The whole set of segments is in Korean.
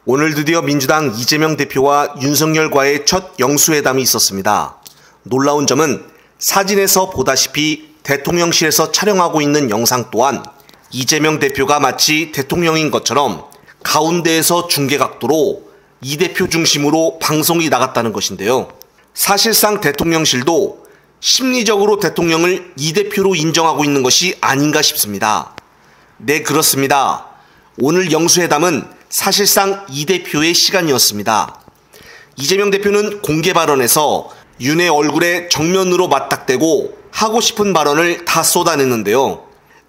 오늘 드디어 민주당 이재명 대표와 윤석열과의 첫 영수회담이 있었습니다. 놀라운 점은 사진에서 보다시피 대통령실에서 촬영하고 있는 영상 또한 이재명 대표가 마치 대통령인 것처럼 가운데에서 중계각도로 이 대표 중심으로 방송이 나갔다는 것인데요. 사실상 대통령실도 심리적으로 대통령을 이 대표로 인정하고 있는 것이 아닌가 싶습니다. 네, 그렇습니다. 오늘 영수회담은 사실상 이 대표의 시간이었습니다. 이재명 대표는 공개 발언에서 윤의 얼굴에 정면으로 맞닥대고 하고 싶은 발언을 다 쏟아냈는데요.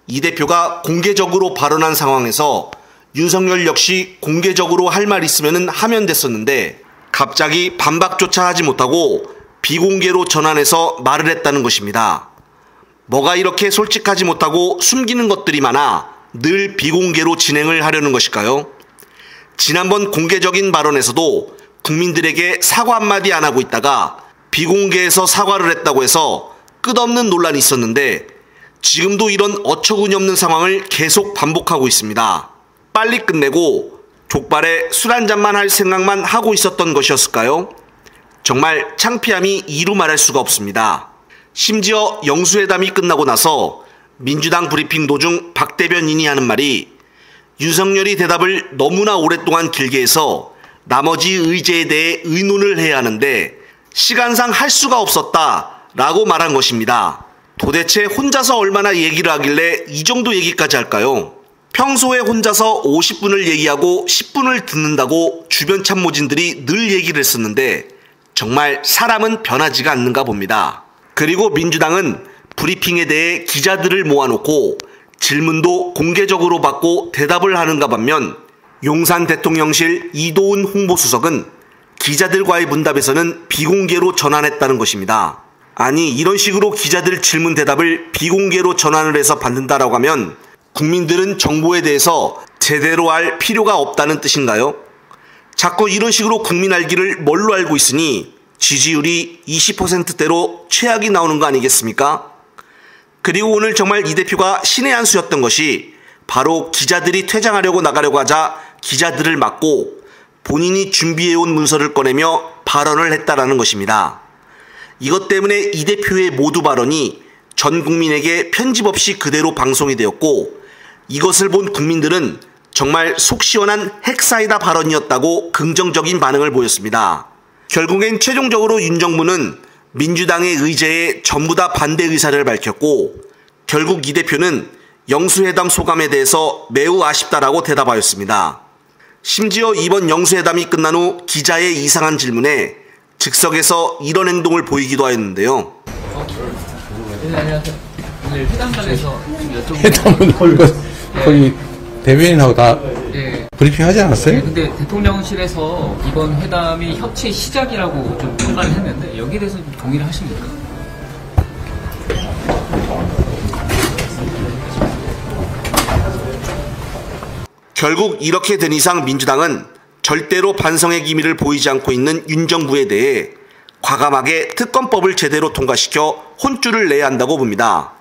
이 대표가 공개적으로 발언한 상황에서 윤석열 역시 공개적으로 할 말 있으면 하면 됐었는데 갑자기 반박조차 하지 못하고 비공개로 전환해서 말을 했다는 것입니다. 뭐가 이렇게 솔직하지 못하고 숨기는 것들이 많아 늘 비공개로 진행을 하려는 것일까요? 지난번 공개적인 발언에서도 국민들에게 사과 한마디 안 하고 있다가 비공개에서 사과를 했다고 해서 끝없는 논란이 있었는데 지금도 이런 어처구니없는 상황을 계속 반복하고 있습니다. 빨리 끝내고 족발에 술 한잔만 할 생각만 하고 있었던 것이었을까요? 정말 창피함이 이루 말할 수가 없습니다. 심지어 영수회담이 끝나고 나서 민주당 브리핑 도중 박 대변인이 하는 말이 윤석열이 대답을 너무나 오랫동안 길게 해서 나머지 의제에 대해 의논을 해야 하는데 시간상 할 수가 없었다 라고 말한 것입니다. 도대체 혼자서 얼마나 얘기를 하길래 이 정도 얘기까지 할까요? 평소에 혼자서 50분을 얘기하고 10분을 듣는다고 주변 참모진들이 늘 얘기를 했었는데 정말 사람은 변하지가 않는가 봅니다. 그리고 민주당은 브리핑에 대해 기자들을 모아놓고 질문도 공개적으로 받고 대답을 하는가 반면 용산 대통령실 이도훈 홍보수석은 기자들과의 문답에서는 비공개로 전환했다는 것입니다. 아니, 이런 식으로 기자들 질문 대답을 비공개로 전환을 해서 받는다라고 하면 국민들은 정보에 대해서 제대로 알 필요가 없다는 뜻인가요? 자꾸 이런 식으로 국민 알기를 뭘로 알고 있으니 지지율이 20%대로 최악이 나오는 거 아니겠습니까? 그리고 오늘 정말 이 대표가 신의 한 수였던 것이 바로 기자들이 퇴장하려고 나가려고 하자 기자들을 막고 본인이 준비해온 문서를 꺼내며 발언을 했다라는 것입니다. 이것 때문에 이 대표의 모두 발언이 전 국민에게 편집 없이 그대로 방송이 되었고 이것을 본 국민들은 정말 속 시원한 핵사이다 발언이었다고 긍정적인 반응을 보였습니다. 결국엔 최종적으로 윤 정부는 민주당의 의제에 전부 다 반대 의사를 밝혔고 결국 이 대표는 영수회담 소감에 대해서 매우 아쉽다라고 대답하였습니다. 심지어 이번 영수회담이 끝난 후 기자의 이상한 질문에 즉석에서 이런 행동을 보이기도 하였는데요. 네, 안녕하세요. 오늘 회담장에서 회담은 거의 대변인하고 다 브리핑 하지 않았어요? 네, 근데 대통령실에서 이번 회담이 협치 시작이라고 좀 평가를 했는데 여기에 대해서 좀 동의를 하십니까? 결국 이렇게 된 이상 민주당은 절대로 반성의 기미를 보이지 않고 있는 윤 정부에 대해 과감하게 특검법을 제대로 통과시켜 혼쭐을 내야 한다고 봅니다.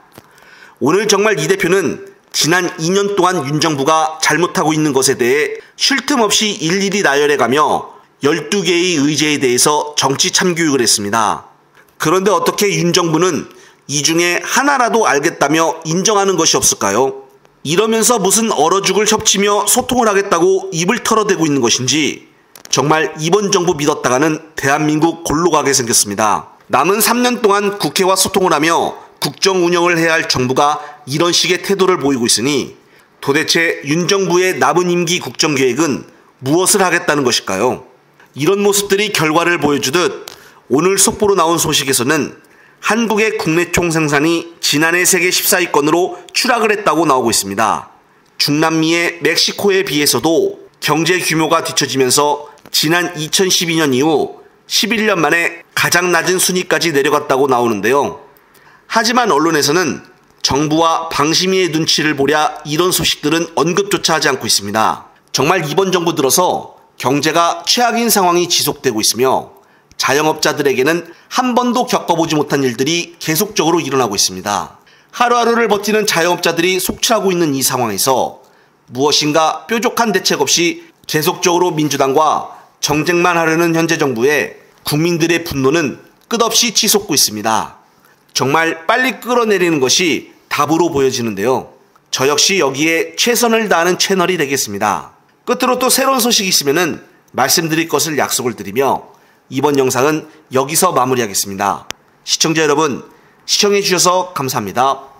오늘 정말 이 대표는 지난 2년 동안 윤 정부가 잘못하고 있는 것에 대해 쉴 틈 없이 일일이 나열해가며 12개의 의제에 대해서 정치 참교육을 했습니다. 그런데 어떻게 윤 정부는 이 중에 하나라도 알겠다며 인정하는 것이 없을까요? 이러면서 무슨 얼어 죽을 협치며 소통을 하겠다고 입을 털어대고 있는 것인지 정말 이번 정부 믿었다가는 대한민국 골로 가게 생겼습니다. 남은 3년 동안 국회와 소통을 하며 국정 운영을 해야 할 정부가 이런 식의 태도를 보이고 있으니 도대체 윤 정부의 남은 임기 국정계획은 무엇을 하겠다는 것일까요? 이런 모습들이 결과를 보여주듯 오늘 속보로 나온 소식에서는 한국의 국내 총생산이 지난해 세계 14위권으로 추락을 했다고 나오고 있습니다. 중남미의 멕시코에 비해서도 경제 규모가 뒤처지면서 지난 2012년 이후 11년 만에 가장 낮은 순위까지 내려갔다고 나오는데요. 하지만 언론에서는 정부와 방심위의 눈치를 보랴 이런 소식들은 언급조차 하지 않고 있습니다. 정말 이번 정부 들어서 경제가 최악인 상황이 지속되고 있으며 자영업자들에게는 한 번도 겪어보지 못한 일들이 계속적으로 일어나고 있습니다. 하루하루를 버티는 자영업자들이 속출하고 있는 이 상황에서 무엇인가 뾰족한 대책 없이 계속적으로 민주당과 정쟁만 하려는 현재 정부에 국민들의 분노는 끝없이 치솟고 있습니다. 정말 빨리 끌어내리는 것이 답으로 보여지는데요. 저 역시 여기에 최선을 다하는 채널이 되겠습니다. 끝으로 또 새로운 소식이 있으면 말씀드릴 것을 약속을 드리며 이번 영상은 여기서 마무리하겠습니다. 시청자 여러분, 시청해 주셔서 감사합니다.